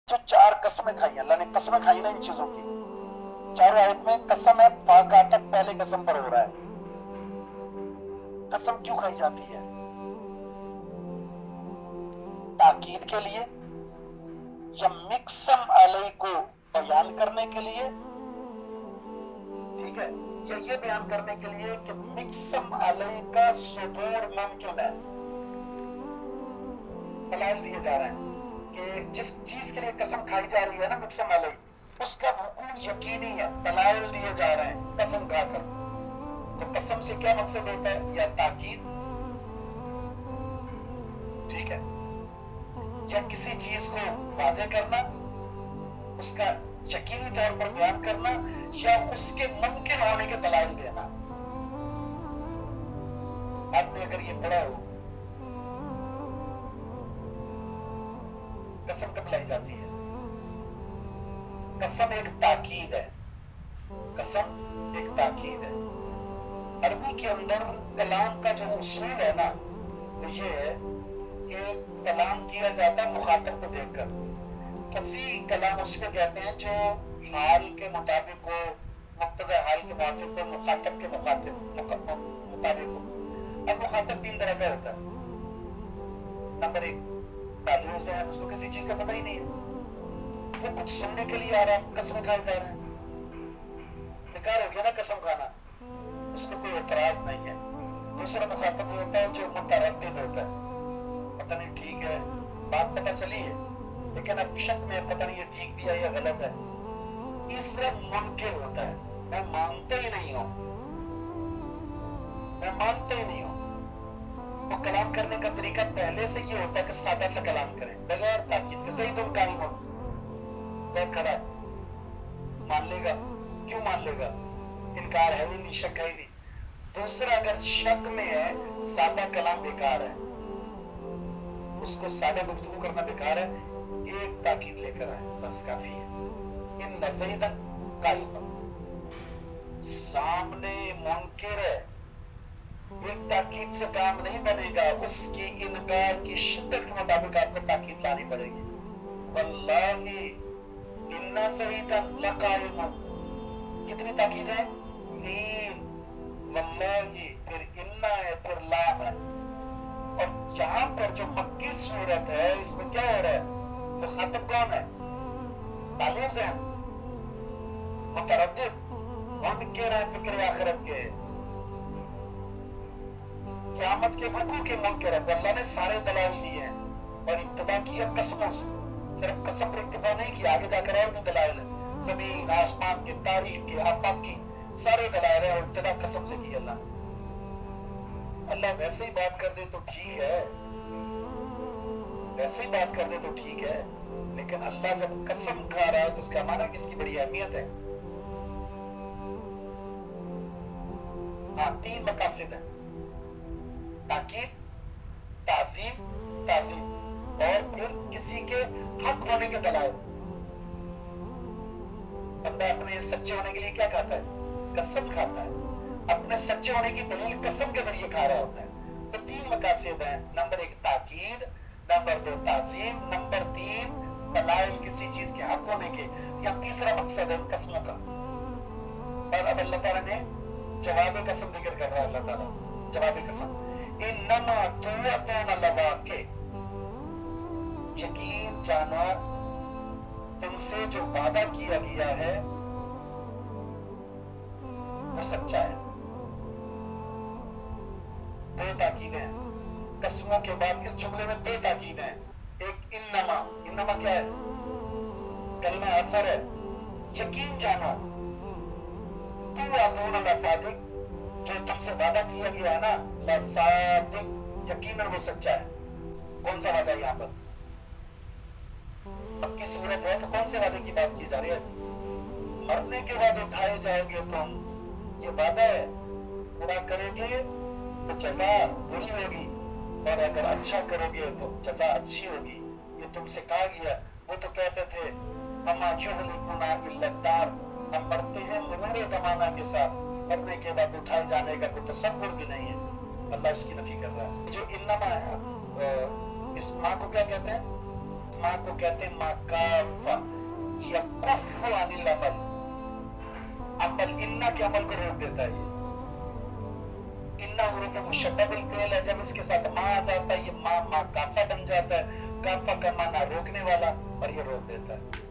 जो 4 कसमें खाई, अल्लाह ने कसमें खाई ना इन चीजों की, चारों आयत में कसम है, फा का अटक पहले कसम पर हो रहा है। कसम क्यों खाई जाती है? ताकीद के लिए या मिक्सम अलई को बयान करने के लिए, ठीक है, या ये बयान करने के लिए कि मिक्सम अलई का सुदूर मुमकिन है। दलाइल दिए जा रहे हैं कि जिस चीज के लिए कसम खाई जा रही है ना मिक्सम अलई, उसका वकूअ यकीनी है। दलाइल दिए जा रहे हैं कसम खाकर। तो कसम से क्या मकसद होता है? या ताकीद, ठीक है, या किसी चीज को वाज़े करना, उसका यकीनी तौर पर बयान करना, या उसके मुमकिन होने के दलाइल देना। आपने अगर ये पढ़ा हो, कसम कब लाई जाती है? कसम एक ताकीद है। कसम एक ताकीद है। अरबी के अंदर कलाम का जो उसूल है ना, वो ये है कि कलाम किया जाता है मुखातिब को देखकर। फसी कलाम उसको कहते हैं जो हाल के मुताबिक हो, मुक्तज़ा हाल के मुताबिक हो, मुखातिब के मुताबिक हो। अब मुखातिब 3 तरह का होता है। नंबर 1, तालियों से है, उसको किसी चीज का पता ही नहीं है, वो कुछ सुनने के लिए आ रहा है, कसम खाए जा रहे हैं। बेकार हो गया ना कसम खाना, उसको कोई एतराज नहीं है। दूसरा मुखातिब होता है जो मुतरद्दिद होता है, पता नहीं ठीक है, बात पता चली है लेकिन अब शक में पता नहीं ये ठीक भी है या गलत है। तीसरा मुनकिर होता है, मैं मानते ही नहीं हूं, मैं मानते ही नहीं हूं। तो कलाम करने का तरीका पहले से ये होता है कि सादा सा कलाम करें बगैर ताकीद के। सही तुम कायम हो, तो खड़ा मान लेगा, क्यों मान लेगा? इनकार है ही नहीं, शक है ही नहीं। दूसरा, अगर शक में है, सादा कलाम बेकार है, उसको सादा गुफ्तगू करना बेकार है, एक ताकीद लेकर आए, बस काफी है। इन नसीदन कायम, सामने मुनकिर है, एक ताकीद से काम नहीं बनेगा, उसकी इनकार की शिद्दत के मुताबिक आपको ताकीद लानी पड़ेगी। वल्लाहि इन्ना सहीदन लकायम, कितनी ताकीद है? 3। वल्लाहि, फिर इन्ना है, फिर ला है। और यहाँ पर जो मक्की सूरत है, इसमें क्या हो रहा है? मुखातिब कौन है? तालियों से हम मुतरद्दिद, मुनकिर है फिक्र आखिरत के, क़यामत के वक़ूअ के मुनकिर है। अल्लाह ने सारे दलाइल दिए हैं और इब्तिदा किया कसमों से। सिर्फ कसम पर इब्तिदा नहीं किया, आगे जाकर और भी दलाइल है, ज़मीन आसमान की, तारीख की, आफाक की, सारे दलाइल है और इब्तिदा कसम से की अल्लाह। अल्लाह वैसे ही बात कर दे तो ठीक है, वैसे ही बात कर दे तो ठीक है, लेकिन अल्लाह जब कसम खा रहा है तो उसका माना कि इसकी बड़ी अहमियत है। हाँ, 3 मकासिद है, ताकीद, ताज़ीम, ताज़ीम, और फिर किसी के हक होने के दलाइल। बंदा अपने सच्चे होने के लिए क्या खाता है? कसम खाता है। अपने सच्चे होने की दलील कसम के जरिए खा रहा होता है। तो 3 मकासिद हैं। नंबर 1 ताकीद, नंबर 2 ताज़ीम, नंबर 3 दलाइल किसी चीज के हक होने के, या तीसरा मकसद है कसमों का। और अब अल्लाह ताला ने जवाब कसम जिक्र कर रहा है। अल्लाह ताला जवाब कसम, इन्नमा तुअतूना लवाक़ि, यकीन जानो तुमसे जो वादा किया गया है वो सच्चा है। 2 ताकीदें हैं कसमों के बाद। इस जुमले में 2 ताकीदें हैं। एक इन्नमा, इन्नमा क्या है? कलमा असर है, यकीन जानो, तुअतूना लसादिक, जो तुमसे वादा किया गया है ना, लसादिक, यकीनन वो सच्चा है। कौन सा वादा यहाँ पर? अब की सूरत है तो कौन से वादे की बात की जा रही है? मरने के बाद उठाए जाएंगे तुम, ये वादा है। पूरा करोगे तो जज़ा बुरी होगी, और अगर अच्छा करोगे तो जज़ा अच्छी होगी। ये तुमसे कहा गया। वो तो कहते थे अम्मा युहलिकुना इल्ला दार, हम मरते हैं मुमर ज़माना के साथ, मरने के बाद उठाए जाने का कोई तसव्वुर भी नहीं है। अल्लाह इसकी नफी कर रहा है। जो इन्नमा है, इस माँ को क्या कहते हैं? माँ को कहते हैं माँ का इन्ना के अमल को रोक देता है। इन्ना हुरूफ मुशद्दद बिल है, जब इसके साथ माँ आ जाता है ये माँ काफा बन जाता है। काफा का माना रोकने वाला और ये रोक देता है।